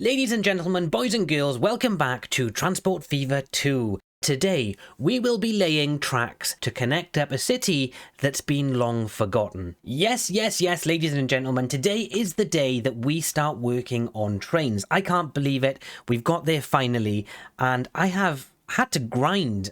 Ladies and gentlemen, boys and girls, welcome back to Transport Fever 2. Today, we will be laying tracks to connect up a city that's been long forgotten. Yes, ladies and gentlemen, today is the day that we start working on trains. I can't believe it. We've got there finally, and I have had to grind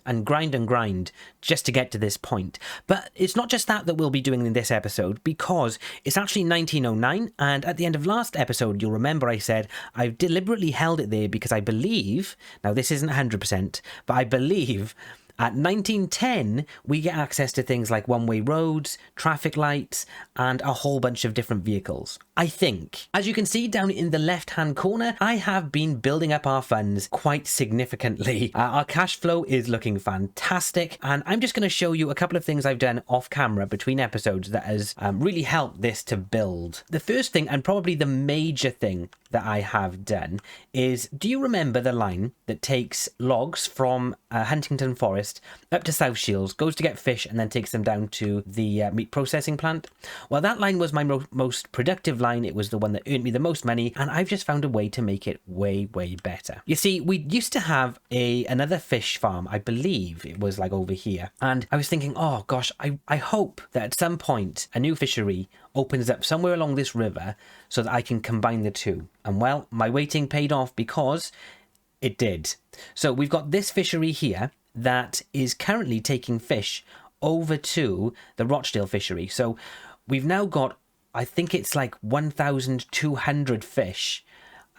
just to get to this point. But it's not just that we'll be doing in this episode, because it's actually 1909, and at the end of last episode, you'll remember I said I've deliberately held it there because I believe, now this isn't 100%, but I believe at 1910, we get access to things like one-way roads, traffic lights, and a whole bunch of different vehicles. I think. As you can see down in the left-hand corner, I have been building up our funds quite significantly. Our cash flow is looking fantastic, and I'm just going to show you a couple of things I've done off camera between episodes that has really helped this to build. The first thing, and probably the major thing that I have done, is, do you remember the line that takes logs from Huntington Forest up to South Shields, goes to get fish, and then takes them down to the meat processing plant? Well, that line was my most productive line. It was the one that earned me the most money, and I've just found a way to make it way better. You see, we used to have another fish farm. I believe it was like over here, and I was thinking, oh gosh, I hope that at some point a new fishery opens up somewhere along this river so that I can combine the two. And well, my waiting paid off, because it did. So we've got this fishery here that is currently taking fish over to the Rochdale fishery. So we've now got, I think it's like 1,200 fish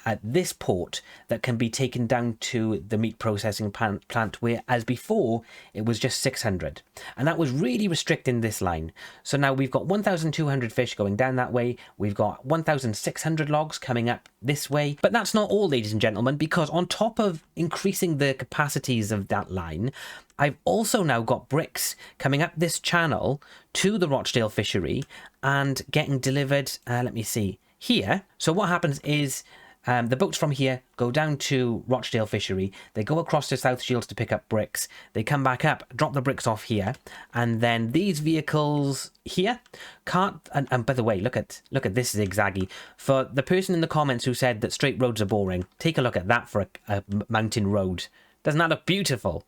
at this port that can be taken down to the meat processing plant, whereas before it was just 600. And that was really restricting this line. So now we've got 1,200 fish going down that way. We've got 1,600 logs coming up this way. But that's not all, ladies and gentlemen, because on top of increasing the capacities of that line, I've also now got bricks coming up this channel to the Rochdale fishery and getting delivered, let me see, here. So what happens is, the boats from here go down to Rochdale fishery, they go across to South Shields to pick up bricks, they come back up, drop the bricks off here, and then these vehicles here can't, and by the way, look at this zigzaggy. For the person in the comments who said that straight roads are boring, take a look at that for a mountain road. Doesn't that look beautiful?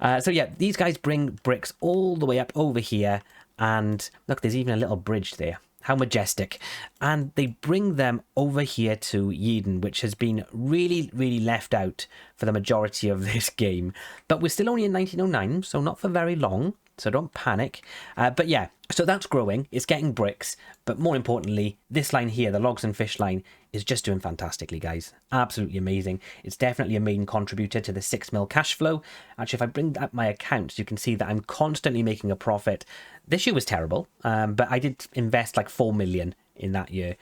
So yeah, these guys bring bricks all the way up over here, and look, there's even a little bridge there. How majestic. And they bring them over here to Yeadon, which has been really left out for the majority of this game. But we're still only in 1909, so not for very long, so don't panic. But yeah, so that's growing, it's getting bricks, but more importantly, this line here, the logs and fish line, is just doing fantastically, guys. Absolutely amazing. It's definitely a main contributor to the 6 mil cash flow. Actually, if I bring up my accounts, you can see that I'm constantly making a profit. This year was terrible, but I did invest like 4 million in that year.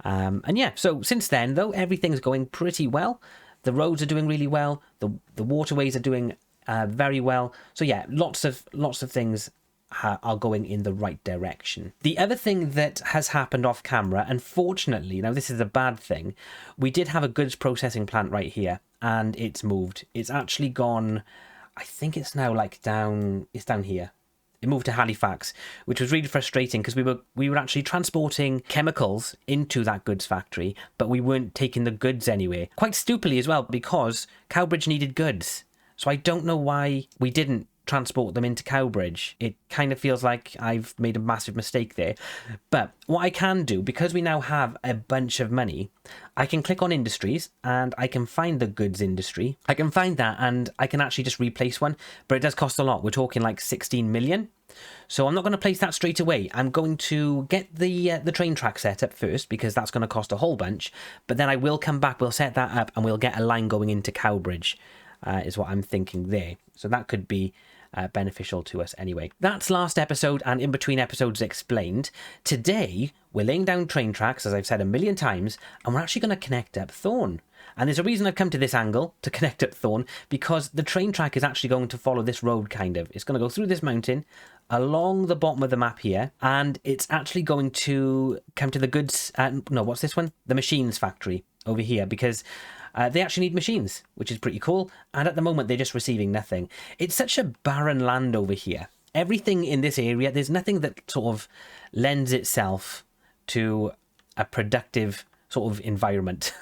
And yeah, so since then, though, everything's going pretty well. The roads are doing really well. The waterways are doing very well. So yeah, lots of things are going in the right direction. The other thing that has happened off camera, unfortunately, now this is a bad thing, we did have a goods processing plant right here, and it's moved. It's actually gone, I think it's now like it's down here. It moved to Halifax, which was really frustrating because we were actually transporting chemicals into that goods factory, but we weren't taking the goods anywhere. Quite stupidly as well, because Cowbridge needed goods. So I don't know why we didn't transport them into Cowbridge. It kind of feels like I've made a massive mistake there. But what I can do, because we now have a bunch of money, I can click on industries and I can find the goods industry. I can find that and I can actually just replace one, but it does cost a lot. We're talking like 16 million. So I'm not going to place that straight away. I'm going to get the train track set up first, because that's going to cost a whole bunch. But then I will come back, we'll set that up, and we'll get a line going into Cowbridge, is what I'm thinking there. So that could be beneficial to us anyway. That's last episode and in between episodes explained. Today, we're laying down train tracks, as I've said a million times, and we're actually going to connect up Thorn. And there's a reason I've come to this angle to connect up Thorn, because the train track is actually going to follow this road, kind of. It's going to go through this mountain, along the bottom of the map here, and it's actually going to come to the goods, no, what's this one? The machines factory over here, because they actually need machines, which is pretty cool. And at the moment, they're just receiving nothing. It's such a barren land over here. Everything in this area, there's nothing that sort of lends itself to a productive sort of environment.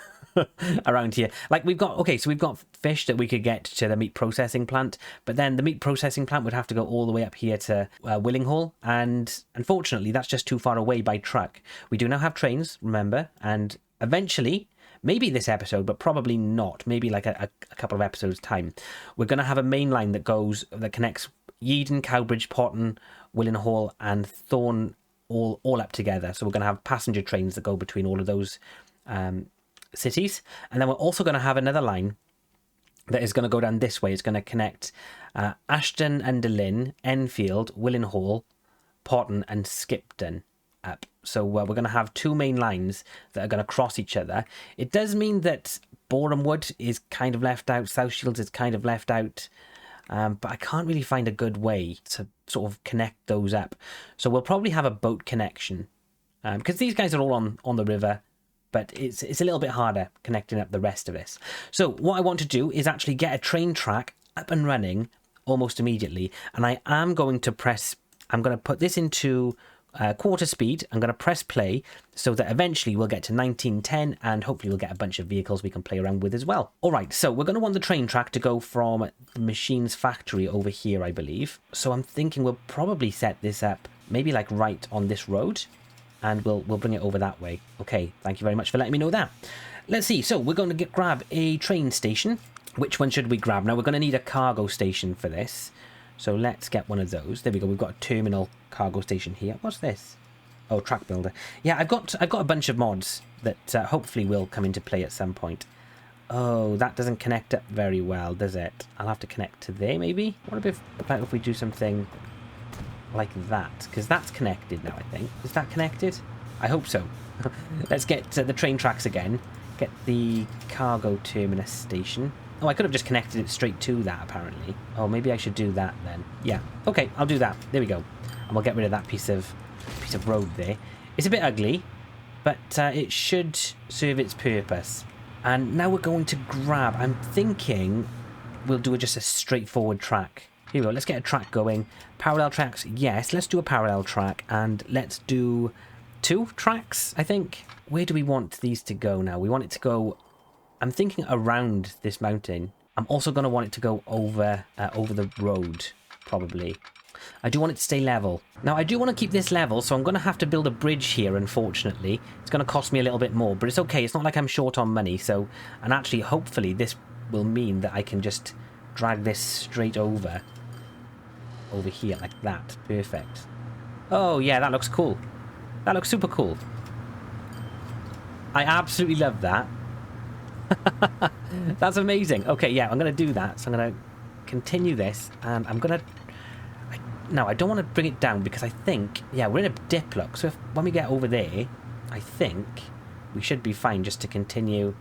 around here. Like we've got, okay, so we've got fish that we could get to the meat processing plant, but then the meat processing plant would have to go all the way up here to Willinghall, and unfortunately that's just too far away by truck. We do now have trains, remember, and eventually, maybe this episode, but probably not, maybe like a couple of episodes time, we're going to have a main line that connects Yeadon, Cowbridge, Potton, Willenhall and Thorn all up together. So we're going to have passenger trains that go between all of those cities, and then we're also going to have another line that is going to go down this way. It's going to connect Ashton under Lynn, Enfield, Willenhall, Potton and Skipton up. So we're going to have two main lines that are going to cross each other. It does mean that Borehamwood is kind of left out, South Shields is kind of left out, but I can't really find a good way to sort of connect those up. So we'll probably have a boat connection, because these guys are all on the river, but it's a little bit harder connecting up the rest of this. So what I want to do is actually get a train track up and running almost immediately, and I'm going to put this into quarter speed. I'm going to press play so that eventually we'll get to 1910 and hopefully we'll get a bunch of vehicles we can play around with as well. Alright, so we're going to want the train track to go from the machine's factory over here, I believe. So I'm thinking we'll probably set this up maybe like right on this road, and we'll bring it over that way. Okay, thank you very much for letting me know that. Let's see, so we're going to grab a train station. Which one should we grab? Now we're going to need a cargo station for this. So let's get one of those. There we go. We've got a terminal cargo station here. What's this? Oh, track builder. Yeah, I've got a bunch of mods that hopefully will come into play at some point. Oh, that doesn't connect up very well, does it? I'll have to connect to there, maybe? What about if we do something like that? Because that's connected now, I think. Is that connected? I hope so. Let's get the train tracks again. Get the cargo terminus station. Oh, I could have just connected it straight to that, apparently. Oh, maybe I should do that then. Yeah. Okay, I'll do that. There we go. And we'll get rid of that piece of road there. It's a bit ugly, but it should serve its purpose. And now we're going to grab... I'm thinking we'll do just a straightforward track. Here we go. Let's get a track going. Parallel tracks, yes. Let's do a parallel track. And let's do 2 tracks, I think. Where do we want these to go now? We want it to go... I'm thinking around this mountain. I'm also going to want it to go over the road, probably. I do want it to stay level. Now, I do want to keep this level, so I'm going to have to build a bridge here, unfortunately. It's going to cost me a little bit more, but it's okay. It's not like I'm short on money, so... And actually, hopefully, this will mean that I can just drag this straight over here, like that. Perfect. Oh, yeah, that looks cool. That looks super cool. I absolutely love that. That's amazing. Okay, yeah, I'm going to do that. So I'm going to continue this, and I'm going to... No, I don't want to bring it down because I think... Yeah, we're in a dip, look. So when we get over there, I think we should be fine just to continue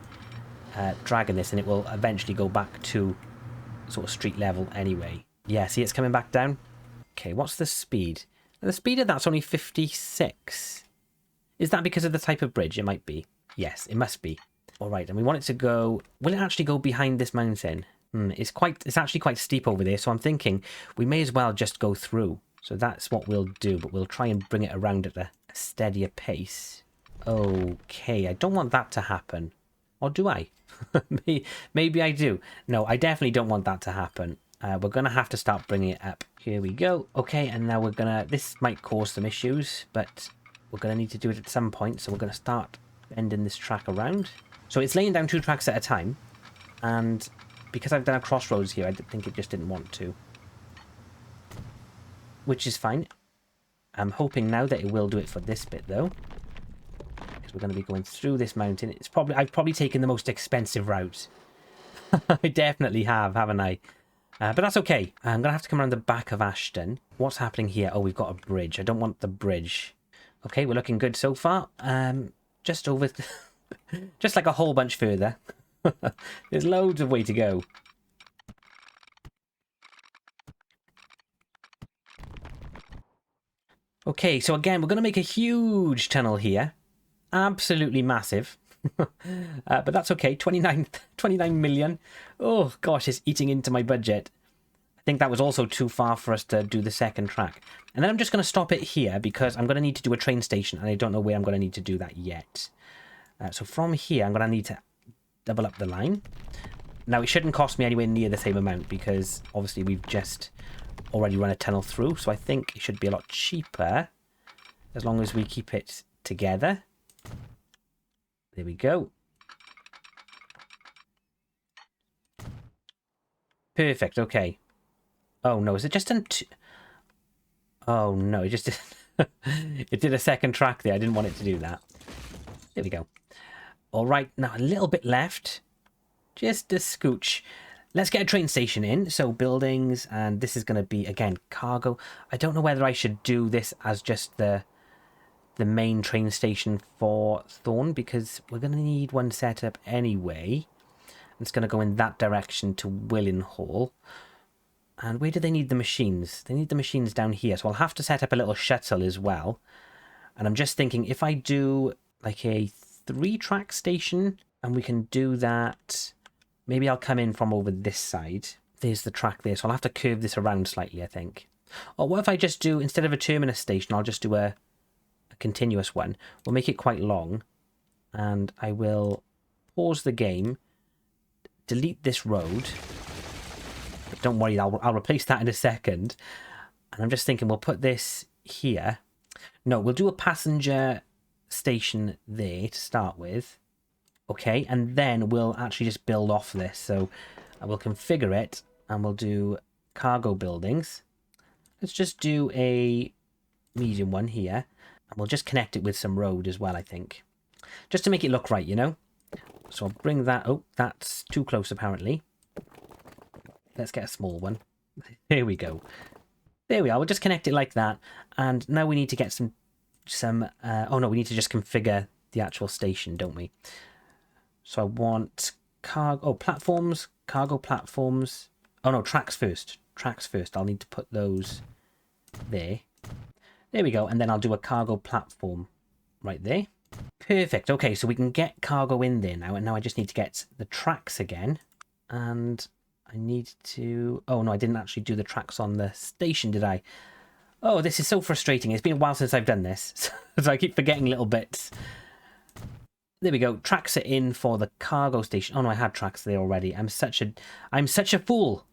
dragging this, and it will eventually go back to sort of street level anyway. Yeah, see, it's coming back down. Okay, what's the speed? The speed of that's only 56. Is that because of the type of bridge? It might be. Yes, it must be. All right, and we want it to go... Will it actually go behind this mountain? It's actually quite steep over there, so I'm thinking we may as well just go through. So that's what we'll do, but we'll try and bring it around at a steadier pace. Okay, I don't want that to happen. Or do I? Maybe I do. No, I definitely don't want that to happen. We're going to have to start bringing it up. Here we go. Okay, and now we're going to... This might cause some issues, but we're going to need to do it at some point, so we're going to start bending this track around. So it's laying down 2 tracks at a time, and because I've done a crossroads here, I think it just didn't want to. Which is fine. I'm hoping now that it will do it for this bit, though. Because we're going to be going through this mountain. I've probably taken the most expensive route. I definitely have, haven't I? But that's okay. I'm going to have to come around the back of Ashton. What's happening here? Oh, we've got a bridge. I don't want the bridge. Okay, we're looking good so far. Just over... just like a whole bunch further. There's loads of way to go. Okay, so again, we're going to make a huge tunnel here. Absolutely massive. But that's okay. 29 million. Oh, gosh, it's eating into my budget. I think that was also too far for us to do the second track. And then I'm just going to stop it here because I'm going to need to do a train station, and I don't know where I'm going to need to do that yet. So from here, I'm going to need to double up the line. Now, it shouldn't cost me anywhere near the same amount because obviously we've just already run a tunnel through. So I think it should be a lot cheaper as long as we keep it together. There we go. Perfect, okay. Oh no, is it just in Oh no, it just did... it did a second track there. I didn't want it to do that. There we go. All right, now a little bit left. Just a scooch. Let's get a train station in. So buildings, and this is going to be, again, cargo. I don't know whether I should do this as just the main train station for Thorn, because we're going to need one set up anyway. It's going to go in that direction to Willenhall. And where do they need the machines? They need the machines down here. So I'll have to set up a little shuttle as well. And I'm just thinking, if I do like a 3-track station, and we can do that... Maybe I'll come in from over this side. There's the track there, so I'll have to curve this around slightly, I think. Or what if I just do, instead of a terminus station, I'll just do a continuous one. We'll make it quite long. And I will pause the game, delete this road. But don't worry, I'll replace that in a second. And I'm just thinking we'll put this here. No, we'll do a passenger station there to start with. Okay, and then we'll actually just build off this. So I will configure it, and we'll do cargo buildings. Let's just do a medium one here, and we'll just connect it with some road as well, I think. Just to make it look right, you know? So I'll bring that... Oh, that's too close, apparently. Let's get a small one. There we go. There we are. We'll just connect it like that. And now we need to get some... oh, no, we need to just configure the actual station, don't we? So I want platforms, cargo platforms. Oh no, tracks first. Tracks first. I'll need to put those there. There we go. And then I'll do a cargo platform right there. Perfect. Okay, so we can get cargo in there now. And now I just need to get the tracks again. And I need to... Oh no, I didn't actually do the tracks on the station, did I? Oh, this is so frustrating. It's been a while since I've done this. So I keep forgetting little bits. There we go. Tracks are in for the cargo station. Oh no, I had tracks there already. I'm such a fool.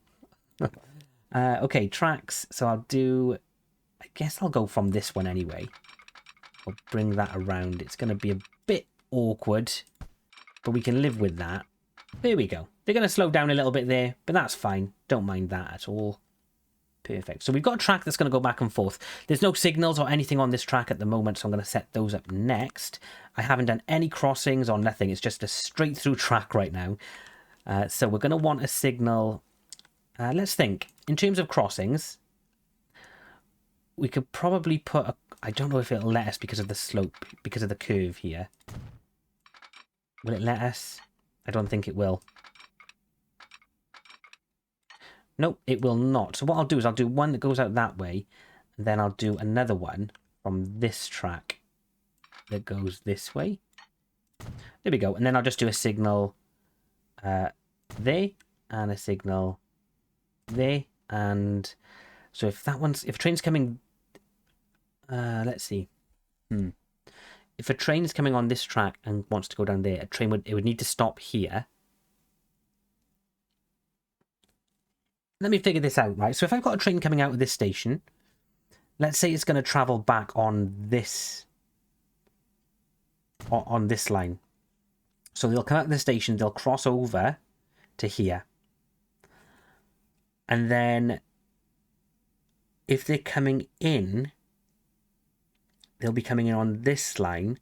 Okay, tracks. So I'll do... I guess I'll go from this one anyway. I'll bring that around. It's going to be a bit awkward, but we can live with that. There we go. They're going to slow down a little bit there, but that's fine. Don't mind that at all. Perfect. So we've got a track that's going to go back and forth. There's no signals or anything on this track at the moment, so I'm going to set those up next. I haven't done any crossings or nothing. It's just a straight through track right now. So we're going to want a signal. Let's think. In terms of crossings, we could probably put a... I don't know if it'll let us because of the slope, because of the curve here. Will it let us? I don't think it will. Nope, it will not. So what I'll do is I'll do one that goes out that way, and then I'll do another one from this track that goes this way. There we go. And then I'll just do a signal there, and a signal there. And so if a train's coming... let's see. If a train is coming on this track and wants to go down there, it would need to stop here. Let me figure this out, right? So if I've got a train coming out of this station, let's say it's going to travel back on this line. So they'll come out of the station, they'll cross over to here. And then if they're coming in, they'll be coming in on this line.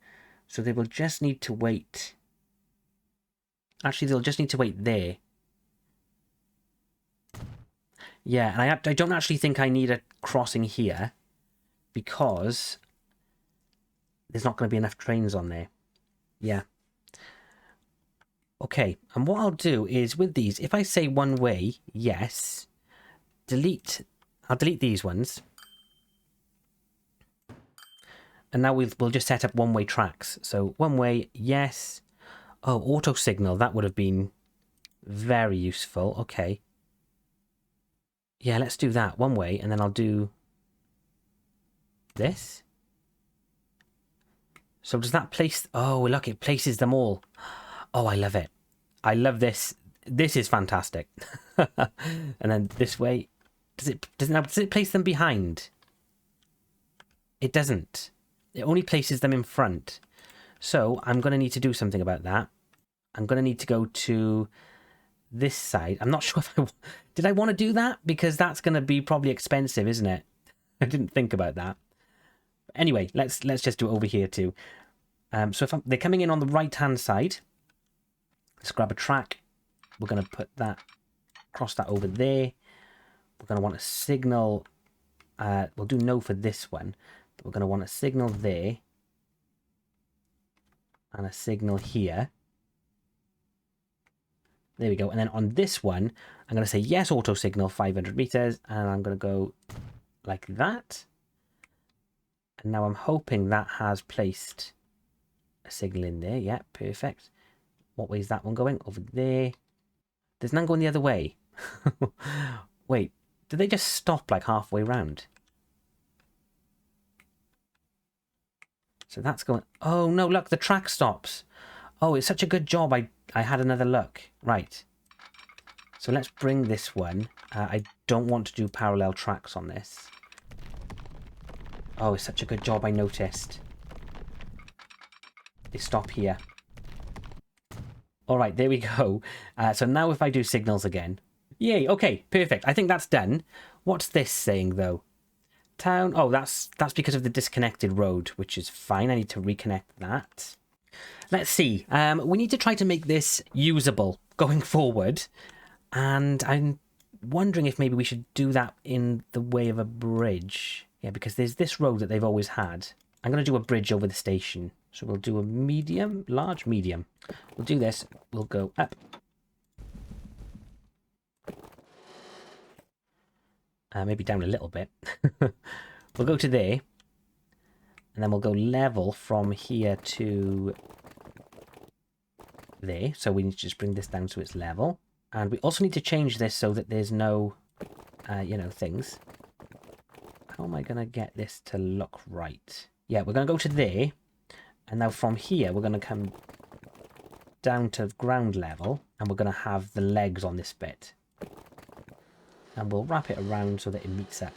So they will just need to wait. Actually, they'll just need to wait there. Yeah, and I don't actually think I need a crossing here because there's not going to be enough trains on there. Yeah. Okay, and what I'll do is with these, if I say one way, yes, I'll delete these ones. And now we'll just set up one-way tracks. So one way, yes. Oh, auto signal, that would have been very useful. Okay. Yeah, let's do that one way, and then I'll do this. So does that place... Oh, look, it places them all. Oh, I love it. I love this. This is fantastic. And then this way, does it place them behind? It doesn't. It only places them in front. So I'm going to need to do something about that. I'm going to need to go to this side. I'm not sure if did I want to do that? Because that's going to be probably expensive, isn't it? I didn't think about that. Anyway, let's just do it over here too. So if they're coming in on the right-hand side, let's grab a track. We're going to put that, cross that over there. We're going to want a signal. We'll do no for this one, but we're going to want a signal there and a signal here. There we go. And then on this one, I'm going to say yes, auto signal 500 meters, and I'm going to go like that. And now I'm hoping that has placed a signal in there. Yeah, perfect. What way is that one going? Over there. There's none going the other way. Wait, did they just stop like halfway round? So that's going... Oh, no, look, the track stops. Oh, it's such a good job I had another look. Right. So let's bring this one. I don't want to do parallel tracks on this. Oh, it's such a good job I noticed. They stop here. All right, there we go. So now if I do signals again. Yay, okay, perfect. I think that's done. What's this saying, though? Town. Oh, that's because of the disconnected road, which is fine. I need to reconnect that. Let's see. We need to try to make this usable going forward. And I'm wondering if maybe we should do that in the way of a bridge. Yeah, because there's this road that they've always had. I'm going to do a bridge over the station. So we'll do a medium, large, medium. We'll do this. We'll go up. Maybe down a little bit. We'll go to there. And then we'll go level from here to there. So we need to just bring this down so it's level. And we also need to change this so that there's no, things. How am I going to get this to look right? Yeah, we're going to go to there. And now from here, we're going to come down to ground level. And we're going to have the legs on this bit. And we'll wrap it around so that it meets up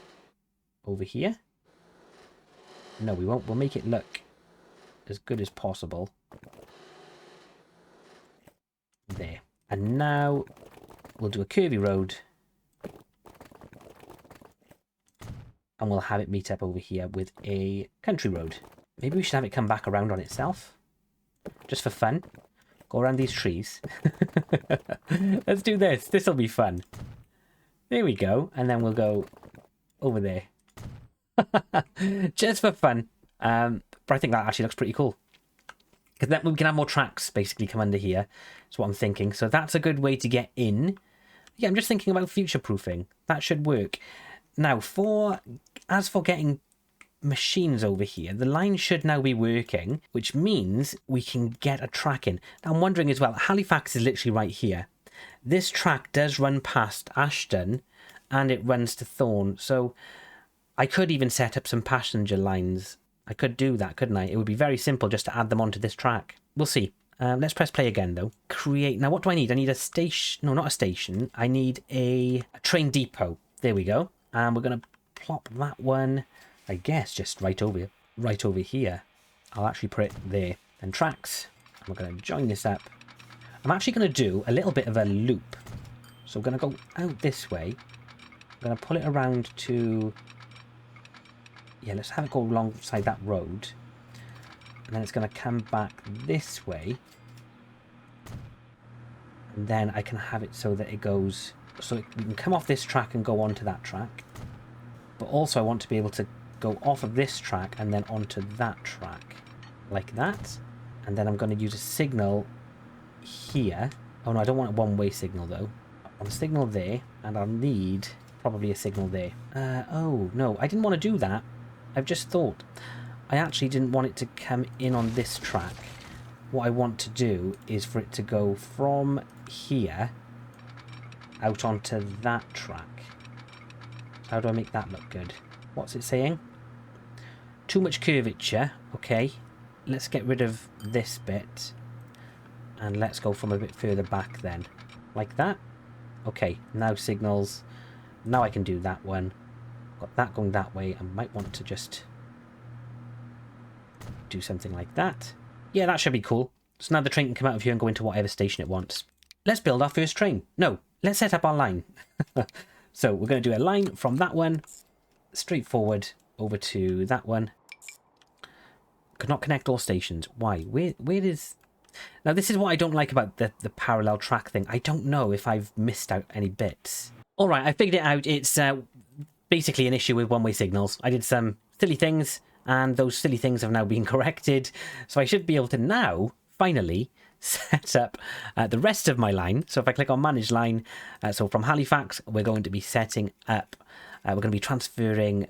over here. No, we won't. We'll make it look as good as possible. There. And now we'll do a curvy road. And we'll have it meet up over here with a country road. Maybe we should have it come back around on itself. Just for fun. Go around these trees. Let's do this. This'll be fun. There we go. And then we'll go over there. Just for fun. But I think that actually looks pretty cool. Because then we can have more tracks basically come under here. That's what I'm thinking. So that's a good way to get in. Yeah, I'm just thinking about future-proofing. That should work. Now, as for getting machines over here, the line should now be working, which means we can get a track in. Now, I'm wondering as well, Halifax is literally right here. This track does run past Ashton, and it runs to Thorn. So I could even set up some passenger lines. I could do that, couldn't I? It would be very simple just to add them onto this track. We'll see. Let's press play again, though. Create. Now, what do I need? I need a station. No, not a station. I need a train depot. There we go. And we're going to plop that one, I guess, just right over here. I'll actually put it there. Then tracks. And we're going to join this up. I'm actually going to do a little bit of a loop. So we're going to go out this way. I'm going to pull it around to... Yeah, let's have it go alongside that road. And then it's going to come back this way. And then I can have it so that it goes... So we can come off this track and go onto that track. But also I want to be able to go off of this track and then onto that track. Like that. And then I'm going to use a signal here. Oh no, I don't want a one-way signal though. I want a signal there. And I'll need probably a signal there. Oh no, I didn't want to do that. I've just thought. I actually didn't want it to come in on this track. What I want to do is for it to go from here out onto that track. How do I make that look good? What's it saying? Too much curvature. Okay. Let's get rid of this bit. And let's go from a bit further back then. Like that. Okay, now signals. Now I can do that one. Got that going that way. I might want to just do something like that. Yeah, that should be cool. So now the train can come out of here and go into whatever station it wants. Let's build our first train. No, let's set up our line. So we're going to do a line from that one, straight forward over to that one. Could not connect all stations. Why? Where is... Now this is what I don't like about the parallel track thing. I don't know if I've missed out any bits. Alright, I figured it out. It's basically an issue with one-way signals. I did some silly things, and those silly things have now been corrected. So I should be able to now, finally, set up the rest of my line. So if I click on Manage Line, so from Halifax, we're going to be setting up, we're going to be transferring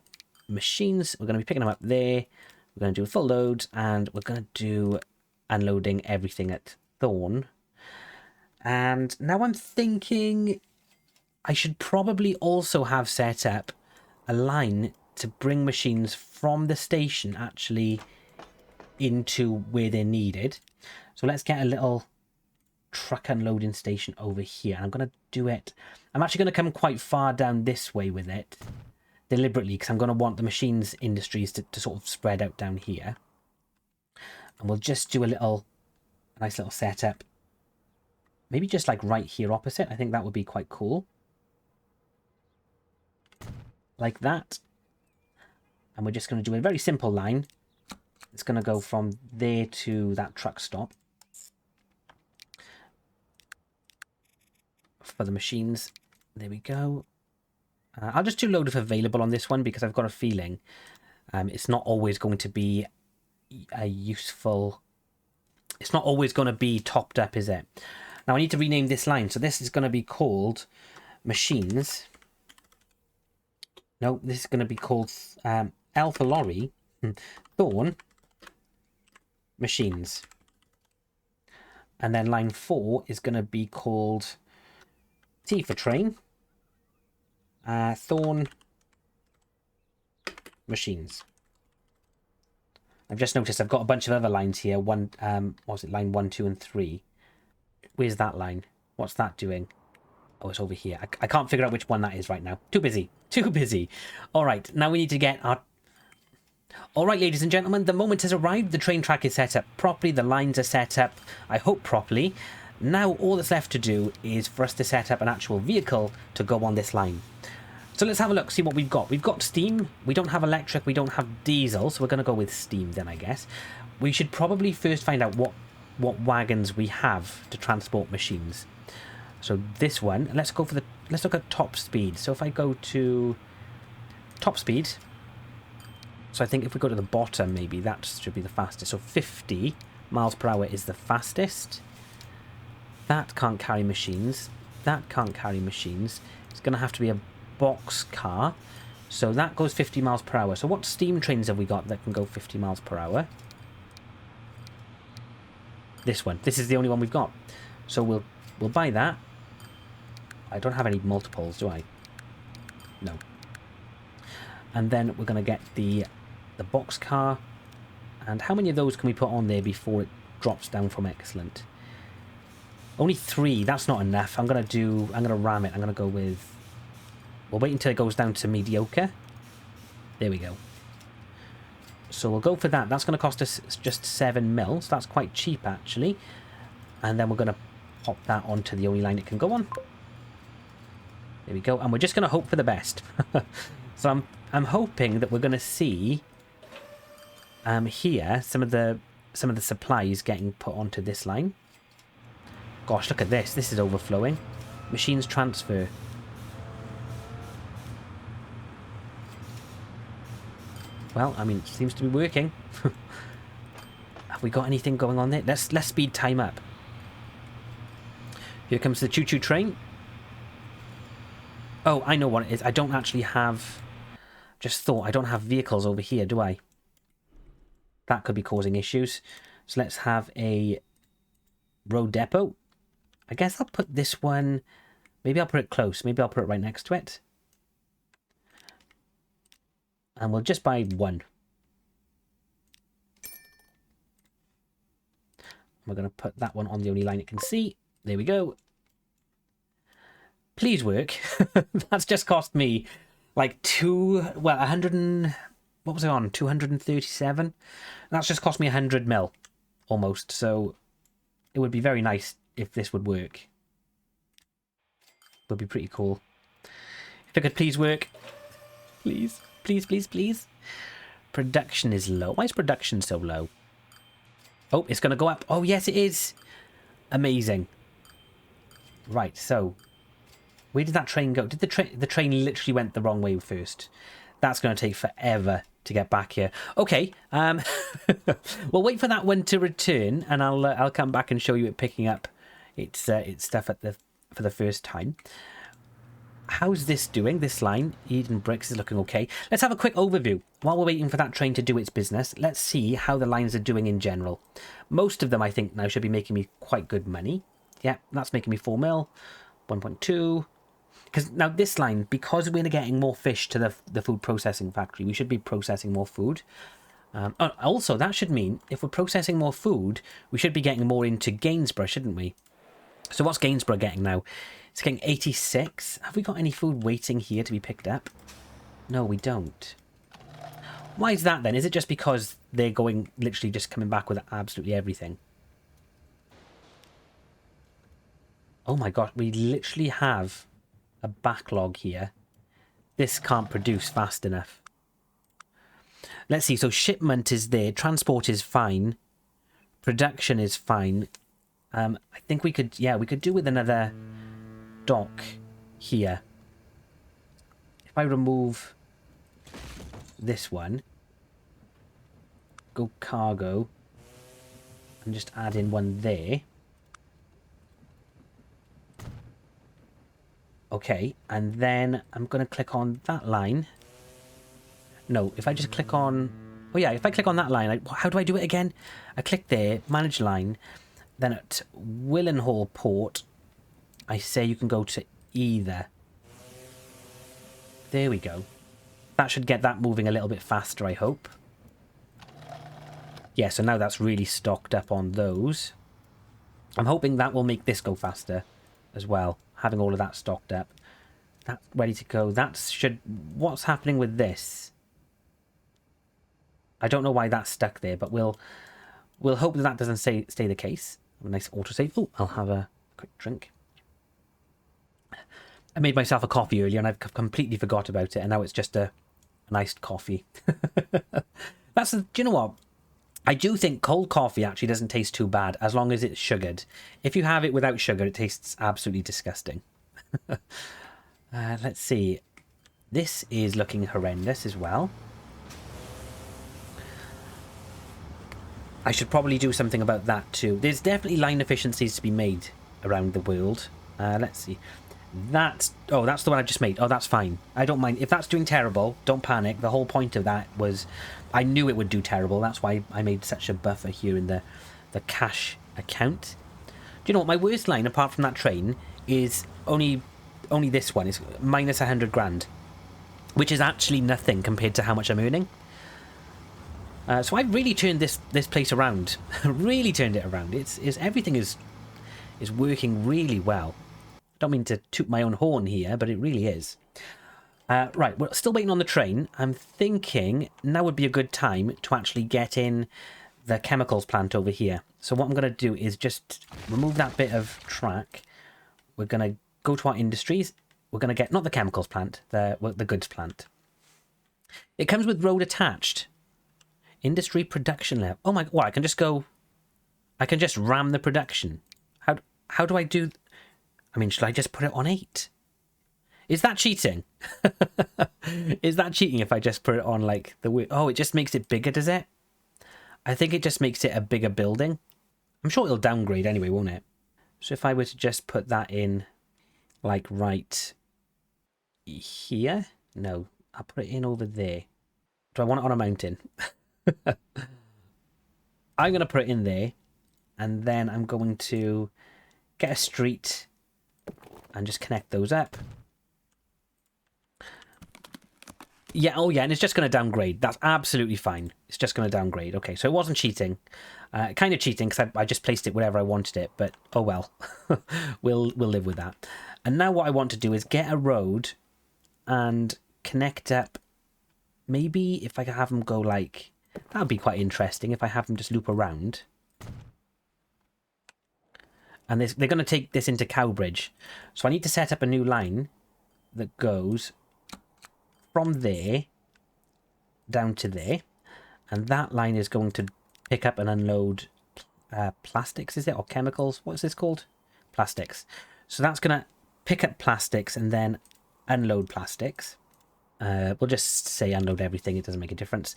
machines. We're going to be picking them up there. We're going to do a full load, and we're going to do unloading everything at Thorn. And now I'm thinking I should probably also have set up a line to bring machines from the station actually into where they're needed. So let's get a little truck unloading station over here. I'm going to do it. I'm actually going to come quite far down this way with it deliberately because I'm going to want the machines industries to sort of spread out down here. And we'll just do a nice little setup. Maybe just like right here opposite. I think that would be quite cool. Like that. And we're just going to do a very simple line. It's going to go from there to that truck stop. For the machines. There we go. I'll just do load if available on this one because I've got a feeling it's not always going to be a useful... It's not always going to be topped up, is it? Now I need to rename this line. So this is going to be called Machines. No, this is going to be called L for Lorry. Thorn. Machines. And then line 4 is going to be called T for Train. Thorn. Machines. I've just noticed I've got a bunch of other lines here. What was it? Line 1, 2, and 3. Where's that line? What's that doing? Oh, it's over here. I can't figure out which one that is right now. Too busy. Too busy. All right, now we need to get our... All right, ladies and gentlemen, the moment has arrived. The train track is set up properly. The lines are set up, I hope, properly. Now all that's left to do is for us to set up an actual vehicle to go on this line. So let's have a look, see what we've got. We've got steam. We don't have electric. We don't have diesel. So we're going to go with steam then, I guess. We should probably first find out what wagons we have to transport machines. So this one, let's look at top speed. So if I go to top speed, so I think if we go to the bottom, maybe that should be the fastest. So 50 miles per hour is the fastest. That can't carry machines. That can't carry machines. It's going to have to be a box car. So that goes 50 miles per hour. So what steam trains have we got that can go 50 miles per hour? This one. This is the only one we've got. So we'll buy that. I don't have any multiples, do I? No. And then we're going to get the box car. And how many of those can we put on there before it drops down from excellent? Only 3. That's not enough. I'm going to ram it. I'm going to go with... We'll wait until it goes down to mediocre. There we go. So we'll go for that. That's going to cost us just 7 mil. So that's quite cheap, actually. And then we're going to pop that onto the only line it can go on. There we go. And we're just going to hope for the best. So I'm hoping that we're going to see here some of the supplies getting put onto this line. Gosh, look at this. This is overflowing. Machines transfer. Well, I mean, it seems to be working. Have we got anything going on there? Let's speed time up. Here comes the choo-choo train. Oh, I know what it is. I don't actually have... Just thought, I don't have vehicles over here, do I? That could be causing issues. So let's have a road depot. I guess I'll put this one... Maybe I'll put it close. Maybe I'll put it right next to it. And we'll just buy one. We're going to put that one on the only line it can see. There we go. Please work. That's just cost me like 100 and... What was I on? 237? That's just cost me 100 mil, almost. So it would be very nice if this would work. Would be pretty cool. If it could please work. Please. Please, please, please. Production is low. Why is production so low? Oh, it's going to go up. Oh, yes, it is. Amazing. Right, so... Where did that train go? Did the train literally went the wrong way first? That's going to take forever to get back here. Okay, we'll wait for that one to return, and I'll come back and show you it picking up its stuff for the first time. How's this doing? This line, Eden Bricks, is looking okay. Let's have a quick overview while we're waiting for that train to do its business. Let's see how the lines are doing in general. Most of them, I think, now should be making me quite good money. Yeah, that's making me 4 mil, 1.2. Because now this line, because we're getting more fish to the food processing factory, we should be processing more food. Also, that should mean if we're processing more food, we should be getting more into Gainsborough, shouldn't we? So what's Gainsborough getting now? It's getting 86. Have we got any food waiting here to be picked up? No, we don't. Why is that then? Is it just because they're going, literally just coming back with absolutely everything? Oh my god, we literally have a backlog here. This can't produce fast enough. Let's see, so shipment is there, transport is fine, production is fine. I think we could, yeah, we could do with another dock here. If I remove this one, go cargo, and just add in one there. Okay, and then I'm going to click on that line. No, if I just click on... Oh yeah, if I click on that line, how do I do it again? I click there, manage line. Then at Willenhall Port, I say you can go to either. There we go. That should get that moving a little bit faster, I hope. Yeah, so now that's really stocked up on those. I'm hoping that will make this go faster as well. Having all of that stocked up. That's ready to go. That should... What's happening with this? I don't know why that's stuck there, but we'll hope that doesn't stay the case. A nice autosave. Oh, I'll have a quick drink. I made myself a coffee earlier and I've completely forgot about it, and now it's just a iced coffee. Do you know what? I do think cold coffee actually doesn't taste too bad as long as it's sugared. If you have it without sugar, it tastes absolutely disgusting. Let's see. This is looking horrendous as well. I should probably do something about that too. There's definitely line efficiencies to be made around the world. Let's see. That's the one I just made. Oh, that's fine. I don't mind. If that's doing terrible, don't panic. The whole point of that was I knew it would do terrible. That's why I made such a buffer here in the cash account. Do you know what? My worst line, apart from that train, is only this one. It's minus 100 grand, which is actually nothing compared to how much I'm earning. So I've really turned this place around. Really turned it around. Everything is working really well. Don't mean to toot my own horn here, but it really is. Right, we're still waiting on the train. I'm thinking now would be a good time to actually get in the chemicals plant over here. So what I'm going to do is just remove that bit of track. We're going to go to our industries. We're going to get, not the chemicals plant, the goods plant. It comes with road attached. Industry production level. Oh my, well, I can just ram the production. How do I do... I mean, should I just put it on 8? Is that cheating? Is that cheating if I just put it on like the... Oh, it just makes it bigger, does it? I think it just makes it a bigger building. I'm sure it'll downgrade anyway, won't it? So if I were to just put that in like right here? No, I'll put it in over there. Do I want it on a mountain? I'm going to put it in there, and then I'm going to get a street and just connect those up. Yeah, oh yeah, and it's just going to downgrade. That's absolutely fine. It's just going to downgrade. Okay, so it wasn't cheating. Kind of cheating because I just placed it wherever I wanted it, but oh well. We'll live with that. And now what I want to do is get a road and connect up. Maybe if I could have them go like... That would be quite interesting if I have them just loop around. And they're going to take this into Cowbridge. So I need to set up a new line that goes from there down to there. And that line is going to pick up and unload plastics, is it? Or chemicals? What's this called? Plastics. So that's going to pick up plastics and then unload plastics. We'll just say unload everything. It doesn't make a difference.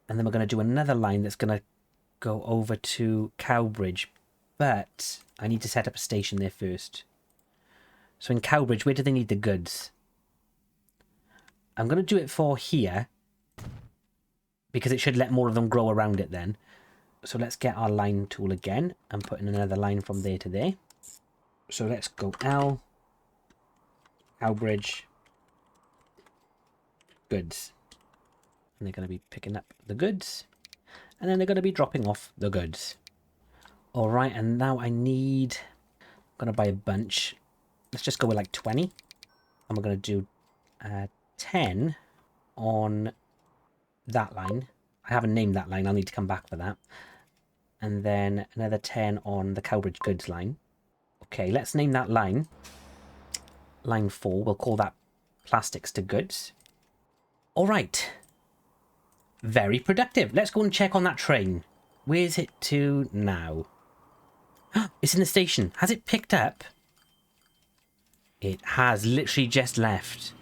And then we're going to do another line that's going to go over to Cowbridge. But I need to set up a station there first. So in Cowbridge, where do they need the goods? I'm going to do it for here, because it should let more of them grow around it then. So let's get our line tool again and put in another line from there to there. So let's go L, Cowbridge, goods. And they're going to be picking up the goods. And then they're going to be dropping off the goods. All right, and now I'm going to buy a bunch. Let's just go with like 20. And we're going to do 10 on that line. I haven't named that line. I'll need to come back for that. And then another 10 on the Cowbridge goods line. Okay, let's name that line. Line 4. We'll call that plastics to goods. All right. Very productive. Let's go and check on that train. Where's it to now? It's in the station. Has it picked up? It has literally just left.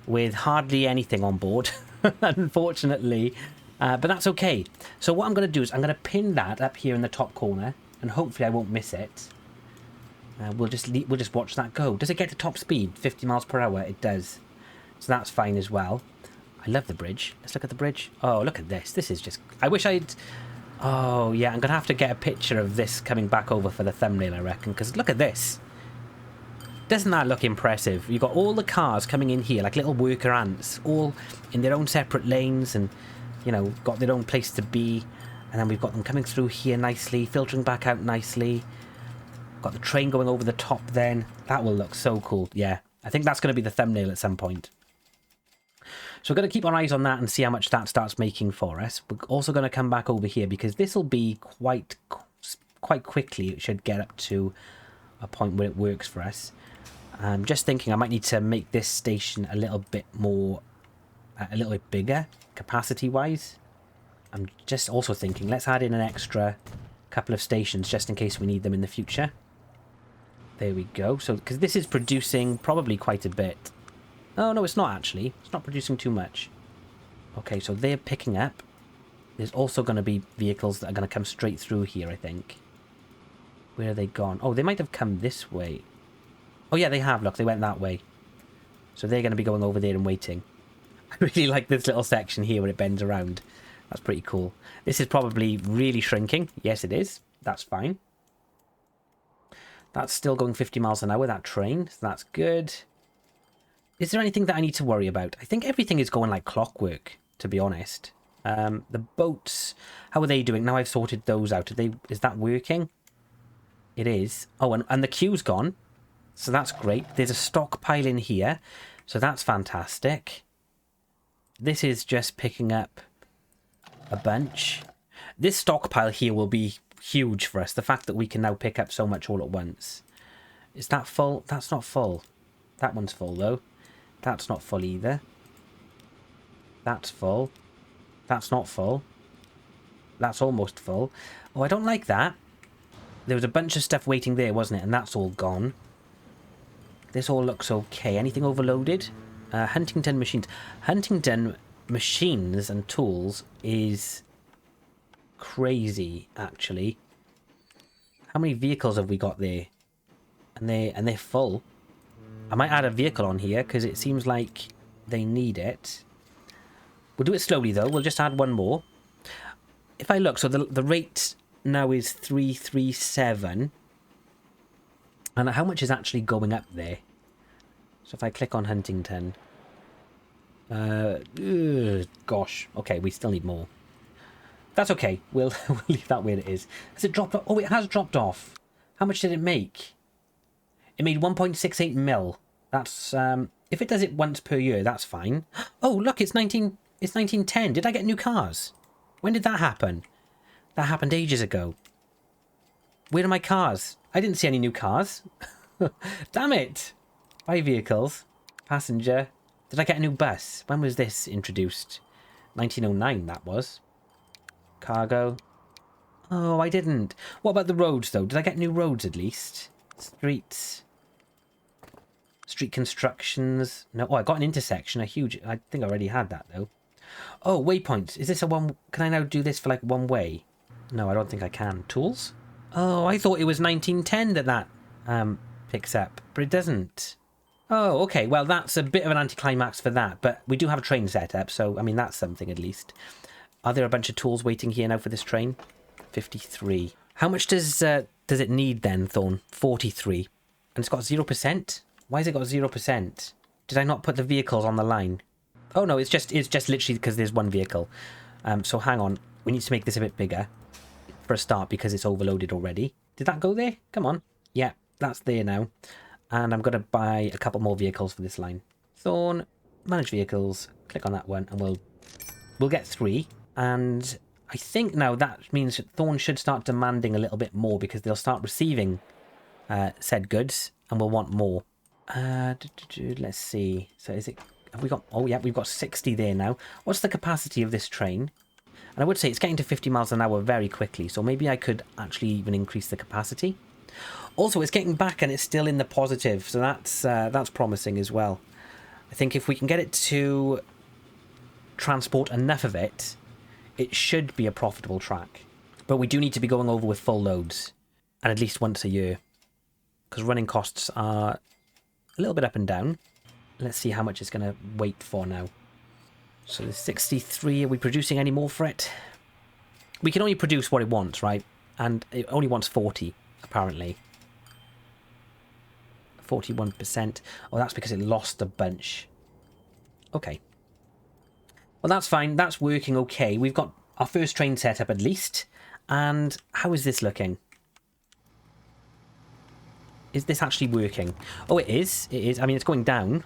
With hardly anything on board, unfortunately. But that's okay. So what I'm going to do is I'm going to pin that up here in the top corner. And hopefully I won't miss it. We'll just watch that go. Does it get to top speed? 50 miles per hour? It does. So that's fine as well. I love the bridge. Let's look at the bridge. Oh, look at this. This is just... I wish I'd... Oh, yeah. I'm going to have to get a picture of this coming back over for the thumbnail, I reckon. Because look at this. Doesn't that look impressive? You've got all the cars coming in here, like little worker ants, all in their own separate lanes and, you know, got their own place to be. And then we've got them coming through here nicely, filtering back out nicely. Got the train going over the top then. That will look so cool. Yeah, I think that's going to be the thumbnail at some point. So we're going to keep our eyes on that and see how much that starts making for us. We're also going to come back over here because this will be quite quickly. It should get up to a point where it works for us. I'm just thinking I might need to make this station a little bit more, a little bit bigger capacity-wise. I'm just also thinking let's add in an extra couple of stations just in case we need them in the future. There we go. So because this is producing probably quite a bit. Oh, no, it's not actually. It's not producing too much. Okay, so they're picking up. There's also going to be vehicles that are going to come straight through here, I think. Where are they gone? Oh, they might have come this way. Oh, yeah, they have. Look, they went that way. So they're going to be going over there and waiting. I really like this little section here where it bends around. That's pretty cool. This is probably really shrinking. Yes, it is. That's fine. That's still going 50 miles an hour, that train. So that's good. Is there anything that I need to worry about? I think everything is going like clockwork, to be honest. The boats, how are they doing? Now I've sorted those out. Is that working? It is. Oh, and the queue's gone. So that's great. There's a stockpile in here. So that's fantastic. This is just picking up a bunch. This stockpile here will be huge for us. The fact that we can now pick up so much all at once. Is that full? That's not full. That one's full though. That's not full either. That's full. That's not full. That's almost full. Oh, I don't like that. There was a bunch of stuff waiting there, wasn't it? And that's all gone. This all looks okay. Anything overloaded? Huntington machines. Huntington machines and tools is crazy, actually. How many vehicles have we got there? And they're full. I might add a vehicle on here because it seems like they need it. We'll do it slowly though. We'll just add one more. If I look, so the rate now is 337. And how much is actually going up there? So if I click on Huntington, Gosh. Okay, we still need more. That's okay. We'll leave that where it is. Has it dropped off? Oh, it has dropped off. How much did it make? It made 1.68 mil. That's, if it does it once per year, that's fine. Oh, look, it's 1910. Did I get new cars? When did that happen? That happened ages ago. Where are my cars? I didn't see any new cars. Damn it. Buy vehicles. Passenger. Did I get a new bus? When was this introduced? 1909, that was. Cargo. Oh, I didn't. What about the roads, though? Did I get new roads, at least? Streets. Street constructions. No, oh, I got an intersection. A huge... I think I already had that, though. Oh, waypoints. Is this a one... Can I now do this for, like, one way? No, I don't think I can. Tools? Oh, I thought it was 1910 that picks up, but it doesn't. Oh, okay. Well, that's a bit of an anticlimax for that, but we do have a train set up, so, I mean, that's something at least. Are there a bunch of tools waiting here now for this train? 53. How much does it need then, Thorn? 43. And it's got 0%? Why has it got 0%? Did I not put the vehicles on the line? Oh, no, it's just literally because there's one vehicle. So hang on. We need to make this a bit bigger for a start because it's overloaded already. Did that go there? Come on. Yeah, that's there now. And I'm going to buy a couple more vehicles for this line. Thorn, manage vehicles. Click on that one and we'll get 3. And I think now that means that Thorn should start demanding a little bit more because they'll start receiving said goods and we'll want more. Let's see. So is it... Have we got... Oh, yeah, we've got 60 there now. What's the capacity of this train? And I would say it's getting to 50 miles an hour very quickly, so maybe I could actually even increase the capacity. Also, it's getting back and it's still in the positive, so that's promising as well. I think if we can get it to transport enough of it, it should be a profitable track. But we do need to be going over with full loads, and at least once a year, because running costs are a little bit up and down. Let's see how much it's going to wait for now. So there's 63. Are we producing any more for it? We can only produce what it wants, right? And it only wants 40, apparently. 41%. Oh, that's because it lost a bunch. Okay. Well, that's fine. That's working okay. We've got our first train set up at least. And how is this looking? Is this actually working? Oh, it is. It is. I mean, it's going down.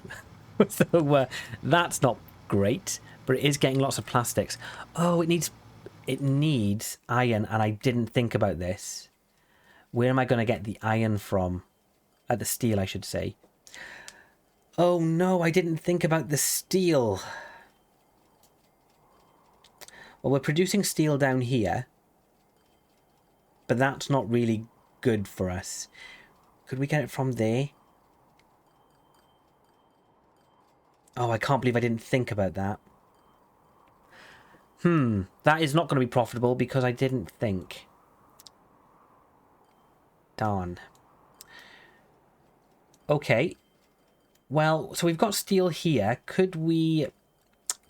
So that's not great. But it is getting lots of plastics. Oh, it needs iron, and I didn't think about this. Where am I going to get the iron from? The steel, I should say. Oh no, I didn't think about the steel. Well, we're producing steel down here. But that's not really good for us. Could we get it from there? Oh, I can't believe I didn't think about that. That is not going to be profitable because I didn't think. Darn. Okay. Well, so we've got steel here. Could we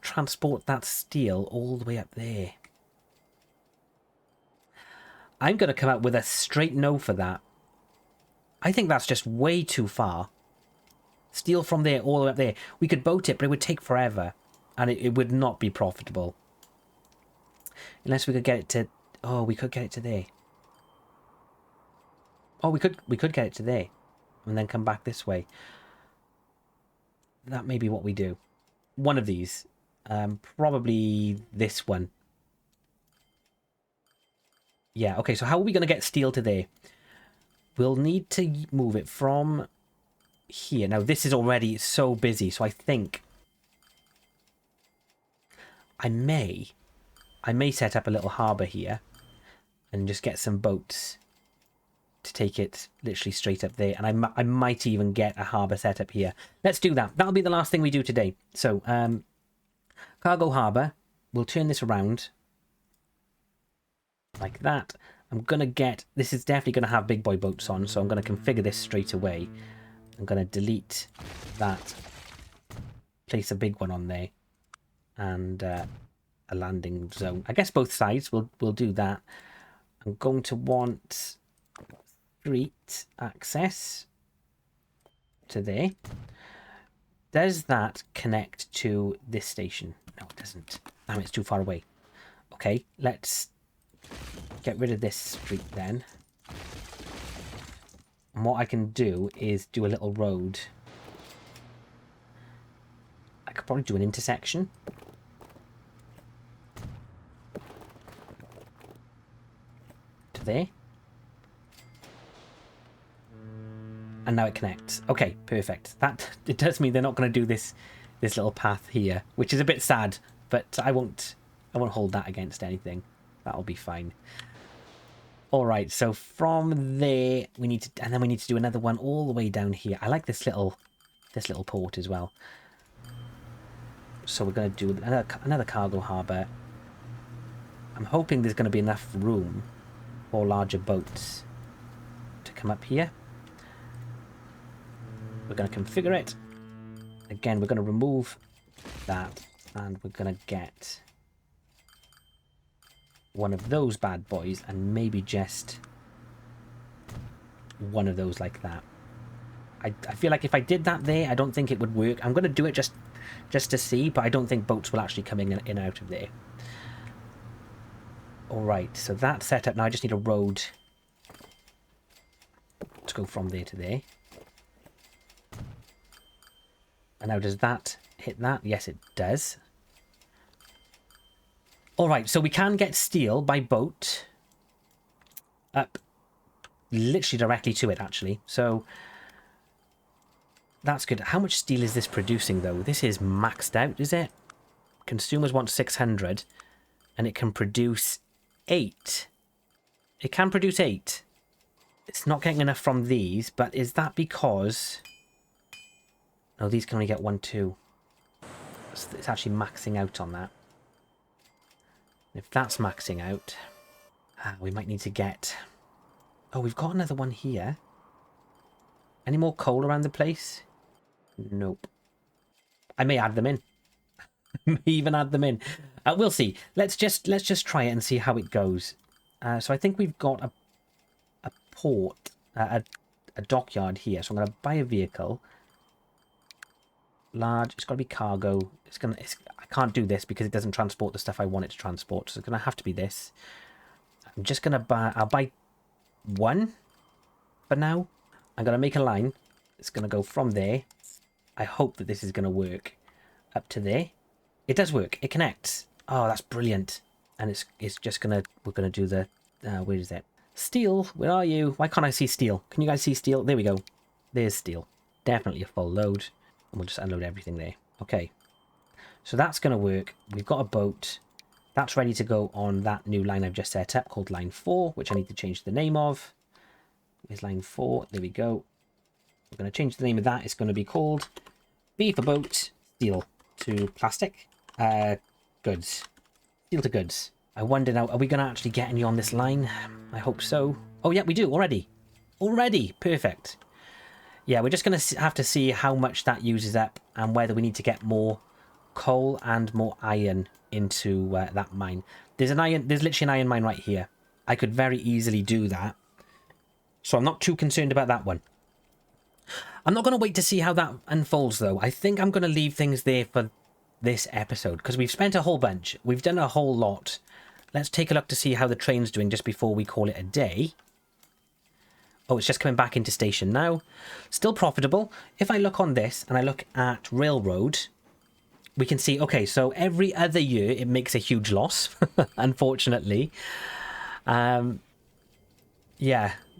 transport that steel all the way up there? I'm going to come up with a straight no for that. I think that's just way too far. Steel from there all the way up there. We could boat it, but it would take forever. And it would not be profitable. Unless we could get it to... Oh, we could get it to there. Oh, we could get it to there. And then come back this way. That may be what we do. One of these. Probably this one. Yeah, okay, so how are we going to get steel to there? We'll need to move it from here. Now, this is already so busy, so I think I may set up a little harbour here and just get some boats to take it literally straight up there. And I might even get a harbour set up here. Let's do that. That'll be the last thing we do today. So, cargo harbour. We'll turn this around like that. I'm going to get... This is definitely going to have big boy boats on, so I'm going to configure this straight away. I'm going to delete that. Place a big one on there. And a landing zone. I guess both sides. We'll do that. I'm going to want street access to there. Does that connect to this station? No, it doesn't. Damn, it's too far away. Okay, let's get rid of this street then. And what I can do is do a little road. I could probably do an intersection. To there. And now it connects. Okay, perfect. That it does mean they're not going to do this little path here, which is a bit sad, but I won't hold that against anything. That'll be fine. All right, so from there we need to, and then we need to do another one all the way down here. I like this little port as well. So we're going to do another cargo harbour. I'm hoping there's going to be enough room for larger boats to come up here. We're going to configure it. Again, we're going to remove that, and we're going to get one of those bad boys, and maybe just one of those like that. I feel like if I did that there, I don't think it would work. I'm going to do it just to see, but I don't think boats will actually come in and out of there. Alright, so that's set up. Now I just need a road to go from there to there. And now does that hit that? Yes, it does. Alright, so we can get steel by boat up literally directly to it, actually. So that's good. How much steel is this producing, though? This is maxed out, is it? Consumers want 600, and it can produce 8. It can produce 8. It's not getting enough from these, but is that because... No, these can only get 1, 2. So it's actually maxing out on that. If that's maxing out, we might need to get... Oh, we've got another one here. Any more coal around the place? Nope. I may add them in. May even add them in. We'll see. Let's just try it and see how it goes. So I think we've got a port, a dockyard here. So I'm going to buy a vehicle. Large. It's got to be cargo. I can't do this because it doesn't transport the stuff I want it to transport. So it's going to have to be this. I'm just going to buy... I'll buy one for now. I'm going to make a line. It's going to go from there. I hope that this is going to work up to there. It does work. It connects. Oh, that's brilliant. And it's just going to... We're going to do the... where is it? Steel, where are you? Why can't I see steel? Can you guys see steel? There we go. There's steel. Definitely a full load. And we'll just unload everything there. Okay. So that's going to work. We've got a boat. That's ready to go on that new line I've just set up called line 4, which I need to change the name of. Here's line 4. There we go. We're going to change the name of that. It's going to be called B for boat, steel to plastic, goods. Steel to goods. I wonder now, are we going to actually get any on this line? I hope so. Oh, yeah, we do already. Already. Perfect. Yeah, we're just going to have to see how much that uses up and whether we need to get more coal and more iron into that mine. There's literally an iron mine right here. I could very easily do that. So I'm not too concerned about that one. I'm not going to wait to see how that unfolds, though. I think I'm going to leave things there for this episode, because we've spent a whole bunch. We've done a whole lot. Let's take a look to see how the train's doing just before we call it a day. Oh, it's just coming back into station now. Still profitable. If I look on this and I look at railroad, we can see, okay, so every other year it makes a huge loss, unfortunately. Yeah,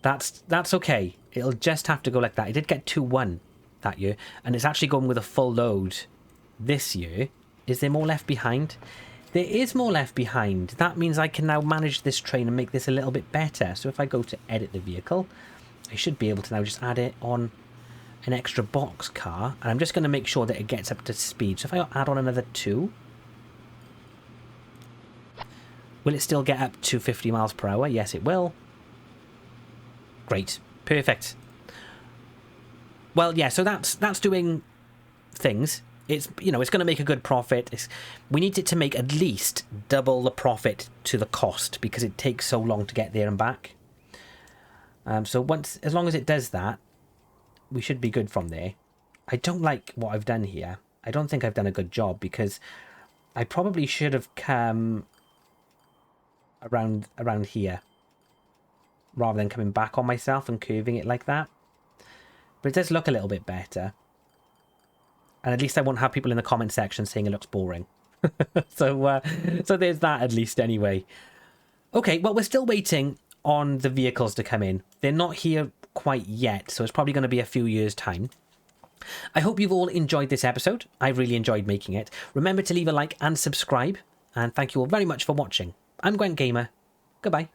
that's okay. It'll just have to go like that. It did get 2-1 that year, and it's actually going with a full load this year. Is there more left behind? There is more left behind. That means I can now manage this train and make this a little bit better. So if I go to edit the vehicle, I should be able to now just add it on an extra box car, and I'm just going to make sure that it gets up to speed. So if I add on another 2, will it still get up to 50 miles per hour? Yes, it will. Great. Perfect. Well, yeah, so that's doing things. It's, you know, it's going to make a good profit. We need it to make at least double the profit to the cost, because it takes so long to get there and back. So as long as it does that, we should be good from there. I don't like what I've done here. I don't think I've done a good job, because I probably should have come around here rather than coming back on myself and curving it like that. But it does look a little bit better. And at least I won't have people in the comment section saying it looks boring. So there's that at least anyway. Okay, well, we're still waiting on the vehicles to come in. They're not here quite yet, so it's probably going to be a few years' time. I hope you've all enjoyed this episode. I really enjoyed making it. Remember to leave a like and subscribe. And thank you all very much for watching. I'm Gwent Gamer. Goodbye.